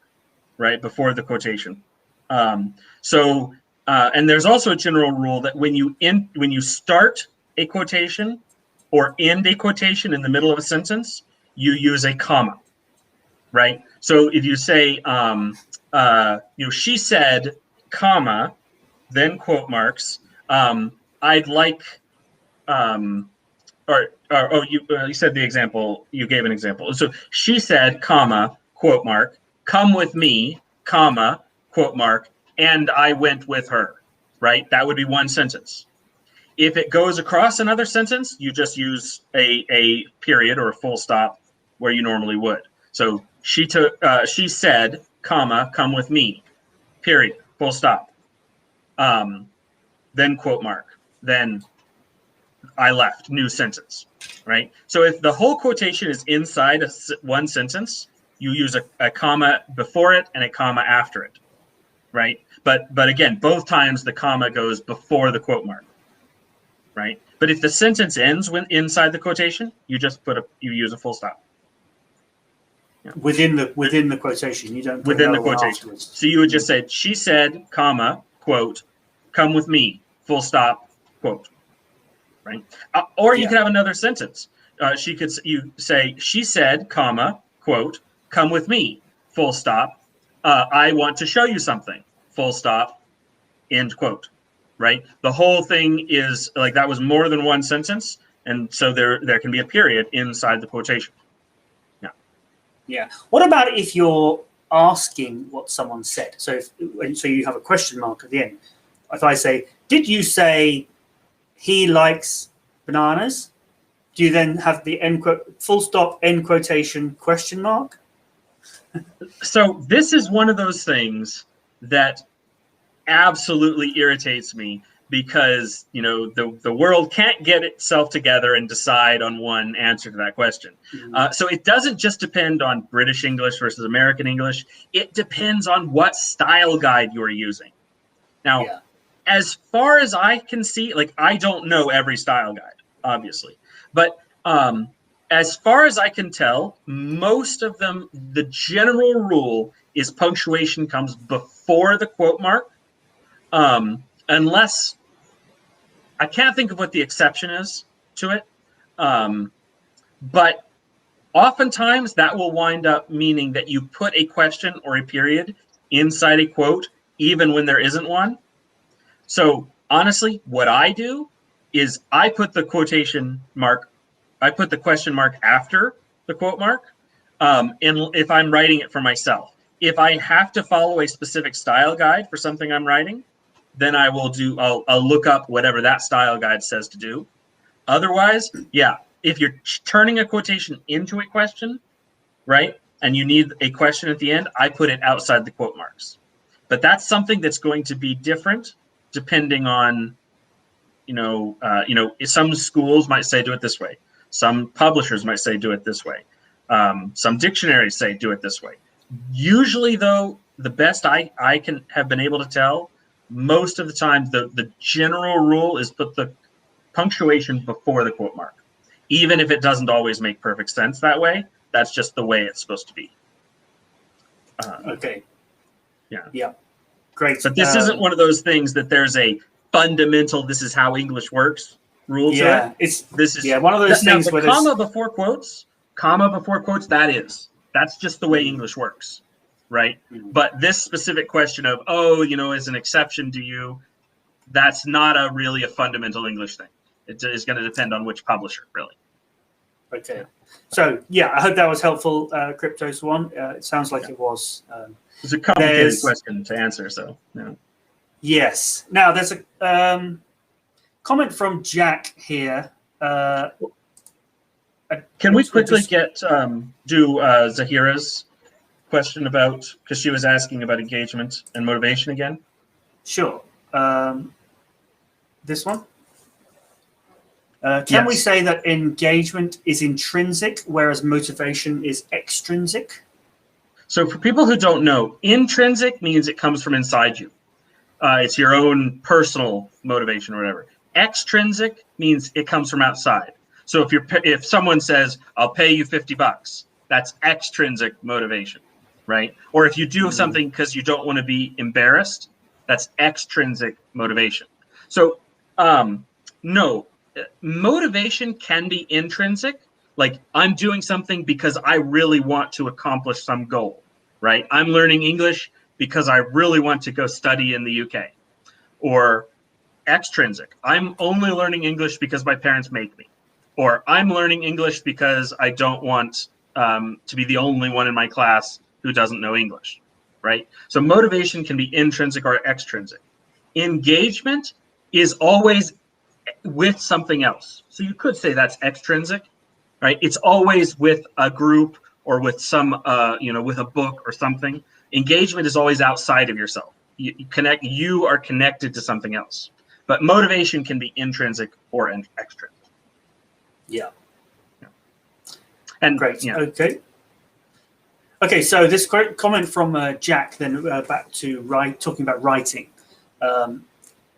right? Before the quotation. And there's also a general rule that when you start a quotation or end a quotation in the middle of a sentence, you use a comma, right? So if you say, she said, comma, then quote marks, I'd like, you said the example, you gave an example. So she said, comma, quote mark, come with me, comma, quote mark, and I went with her, right? That would be one sentence. If it goes across another sentence, you just use a period or a full stop where you normally would. So she said, comma, come with me, period, full stop. Then quote mark, then I left, new sentence, right? So if the whole quotation is inside one sentence, you use a comma before it and a comma after it, right? But again, both times the comma goes before the quote mark, right? But if the sentence ends inside the quotation, you just you use a full stop. Yeah. Within the quotation, you don't. Within the quotation. Afterwards. So you would just say, she said, comma, quote, come with me, full stop, quote, right? Or you could have another sentence. You say, she said, comma, quote, come with me, full stop. I want to show you something, full stop, end quote, right? The whole thing is like that was more than one sentence. And so there can be a period inside the quotation. Yeah. What about if you're asking what someone said? So so you have a question mark at the end. If I say, "Did you say he likes bananas?" Do you then have the end quote, full stop, end quotation, question mark? So this is one of those things that absolutely irritates me, because the world can't get itself together and decide on one answer to that question. So it doesn't just depend on British English versus American English. It depends on what style guide you're using. Now, as far as I can see, like, I don't know every style guide, obviously, but as far as I can tell, most of them, the general rule is punctuation comes before the quote mark. Unless, I can't think of what the exception is to it, but oftentimes that will wind up meaning that you put a question or a period inside a quote, even when there isn't one. So honestly, what I do is I put the question mark after the quote mark, and if I'm writing it for myself. If I have to follow a specific style guide for something I'm writing, then I'll look up whatever that style guide says to do. Otherwise, yeah, if you're turning a quotation into a question, right, and you need a question at the end, I put it outside the quote marks. But that's something that's going to be different depending on, some schools might say do it this way. Some publishers might say do it this way. Some dictionaries say do it this way. Usually, though, the best I can have been able to tell, most of the time, the general rule is put the punctuation before the quote mark. Even if it doesn't always make perfect sense that way, that's just the way it's supposed to be. Okay. Yeah. Yeah. Great. But this isn't one of those things that there's a fundamental, this is how English works rule to it. This is one of those things where comma before quotes, that's just the way English works, right? But this specific question of, as an exception to you, that's not really a fundamental English thing. It is going to depend on which publisher, really. Okay. So, I hope that was helpful, Crypto Swan. It sounds like it was. It's a complicated question to answer, so, yeah. Yes. Now, there's a comment from Jack here. Can we quickly do Zahira's question because she was asking about engagement and motivation again? Sure. This one? Can we say that engagement is intrinsic, whereas motivation is extrinsic? So for people who don't know, intrinsic means it comes from inside you. It's your own personal motivation or whatever. Extrinsic means it comes from outside. So if someone says, "I'll pay you $50," that's extrinsic motivation, right? Or if you do something because you don't want to be embarrassed, that's extrinsic motivation. So no, motivation can be intrinsic. Like, I'm doing something because I really want to accomplish some goal, right? I'm learning English because I really want to go study in the UK. Or extrinsic, I'm only learning English because my parents make me. Or I'm learning English because I don't want to be the only one in my class who doesn't know English, right? So motivation can be intrinsic or extrinsic. Engagement is always with something else. So you could say that's extrinsic, right? It's always with a group or with some, with a book or something. Engagement is always outside of yourself. You are connected to something else. But motivation can be intrinsic or extrinsic. Yeah. And great. Yeah. Okay. So this comment from Jack, then back to talking about writing.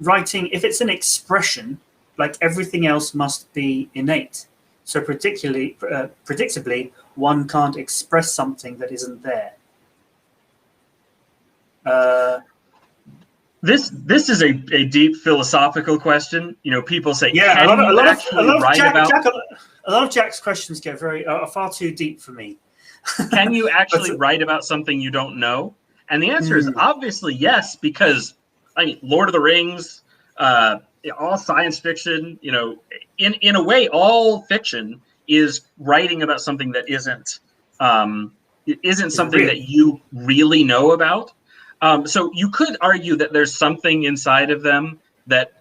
Writing, if it's an expression, like everything else, must be innate. So predictably, one can't express something that isn't there. This is a deep philosophical question. People say, a lot of Jack's questions get are far too deep for me. Can you actually write about something you don't know? And the answer is obviously yes, because Lord of the Rings, all science fiction, in a way, all fiction is writing about something that isn't something real. that you really know about. So you could argue that there's something inside of them that,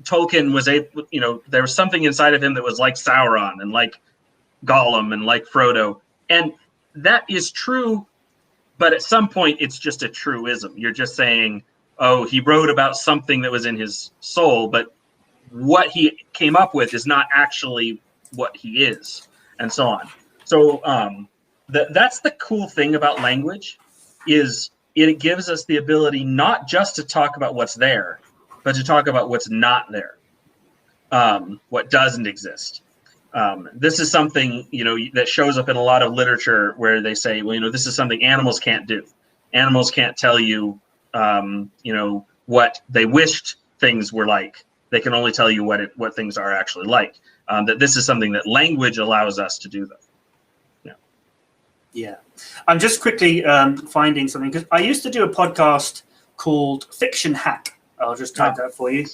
Tolkien was able, there was something inside of him that was like Sauron and like Gollum and like Frodo. And that is true, but at some point it's just a truism. You're just saying, oh, he wrote about something that was in his soul, but what he came up with is not actually what he is, and so on. So that's the cool thing about language, is it gives us the ability not just to talk about what's there, but to talk about what's not there, what doesn't exist. This is something, that shows up in a lot of literature where they say, well, this is something animals can't do. Animals can't tell you, what they wished things were like. They can only tell you what things are actually like. That this is something that language allows us to do, though. Yeah. I'm just quickly finding something, because I used to do a podcast called Fiction Hack. I'll just type that for you,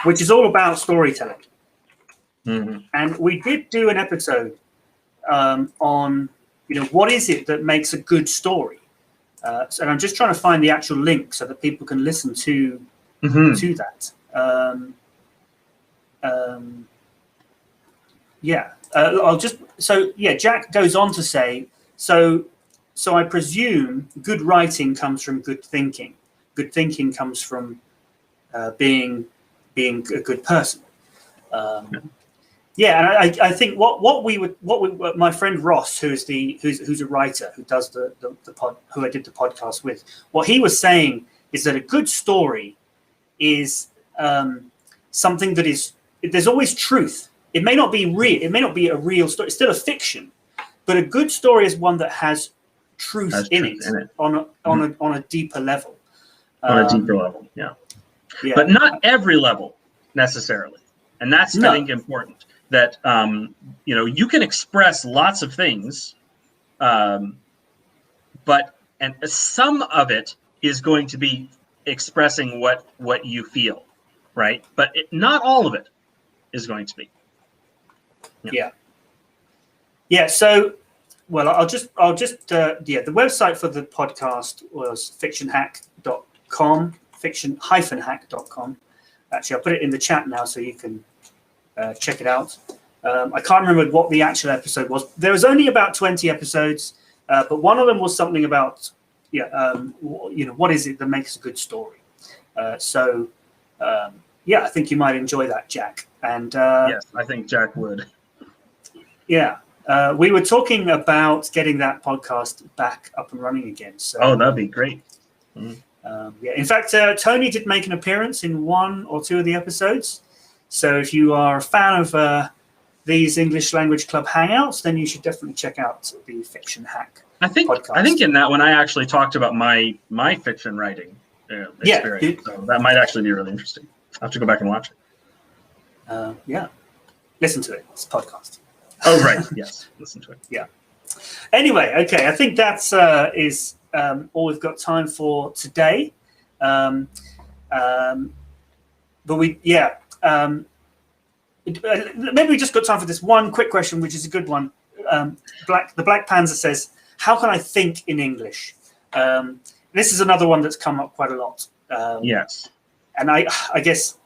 which is all about storytelling. Mm-hmm. And we did do an episode on, what is it that makes a good story? And I'm just trying to find the actual link so that people can listen to that. Jack goes on to say, so I presume good writing comes from good thinking. Good thinking comes from being a good person. And I think what my friend Ross, who's a writer who does the pod, who I did the podcast with, what he was saying is that a good story is something that is, there's always truth. It may not be real. It may not be a real story. It's still a fiction, but a good story is one that has truth in it on a deeper level. On a deeper level, yeah. But not every level necessarily, and that's I think important. That you can express lots of things, but some of it is going to be expressing what you feel, right? But not all of it is going to be. Yeah. So, well, I'll just the website for the podcast was fictionhack.com, fiction-hack.com. Actually, I'll put it in the chat now so you can check it out. I can't remember what the actual episode was. There was only about 20 episodes, but one of them was something about, what is it that makes a good story? I think you might enjoy that, Jack. And yes, I think Jack would. Yeah, we were talking about getting that podcast back up and running again. So, that'd be great. In fact, Tony did make an appearance in one or two of the episodes. So if you are a fan of these English Language Club Hangouts, then you should definitely check out the Fiction Hack podcast. I think in that one I actually talked about my fiction writing experience. So that might actually be really interesting. I'll have to go back and watch it. Listen to it. It's a podcast. Oh, right. Yes. Listen to it. Yeah. Anyway, okay. I think that's is all we've got time for today. Maybe we just got time for this one quick question, which is a good one. The Black Panzer says, how can I think in English? This is another one that's come up quite a lot. Yes. And I guess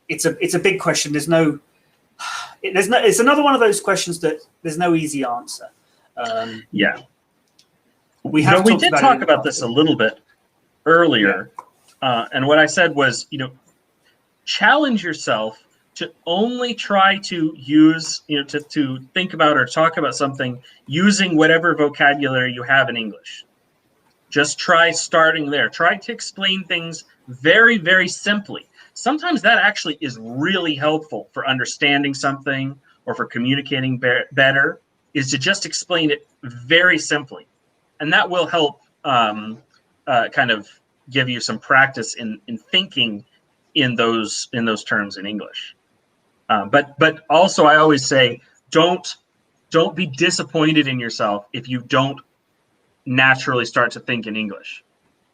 it's a big question. It's another one of those questions that there's no easy answer. We did talk about this a little bit earlier, and what I said was, challenge yourself to only try to use, to think about or talk about something using whatever vocabulary you have in English. Just try starting there. Try to explain things very, very simply. Sometimes that actually is really helpful for understanding something or for communicating better, is to just explain it very simply. And that will help kind of give you some practice in thinking in those terms in English. But also I always say, don't be disappointed in yourself if you don't naturally start to think in English,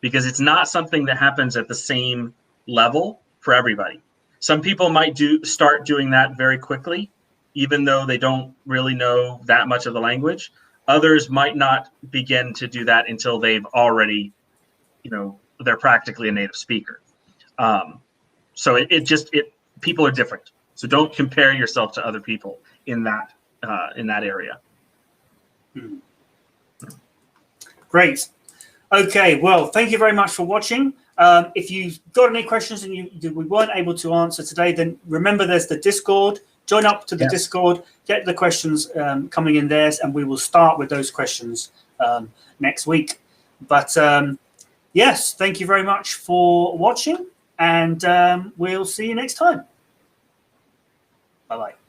because it's not something that happens at the same level for everybody. Some people might start doing that very quickly, even though they don't really know that much of the language. Others might not begin to do that until they've already, they're practically a native speaker. So people are different. So don't compare yourself to other people in that area. Great. Okay, well, thank you very much for watching. If you've got any questions and we weren't able to answer today, then remember there's the Discord. Join up to the Discord, get the questions coming in there, and we will start with those questions next week. But yes, thank you very much for watching, and we'll see you next time. Bye-bye.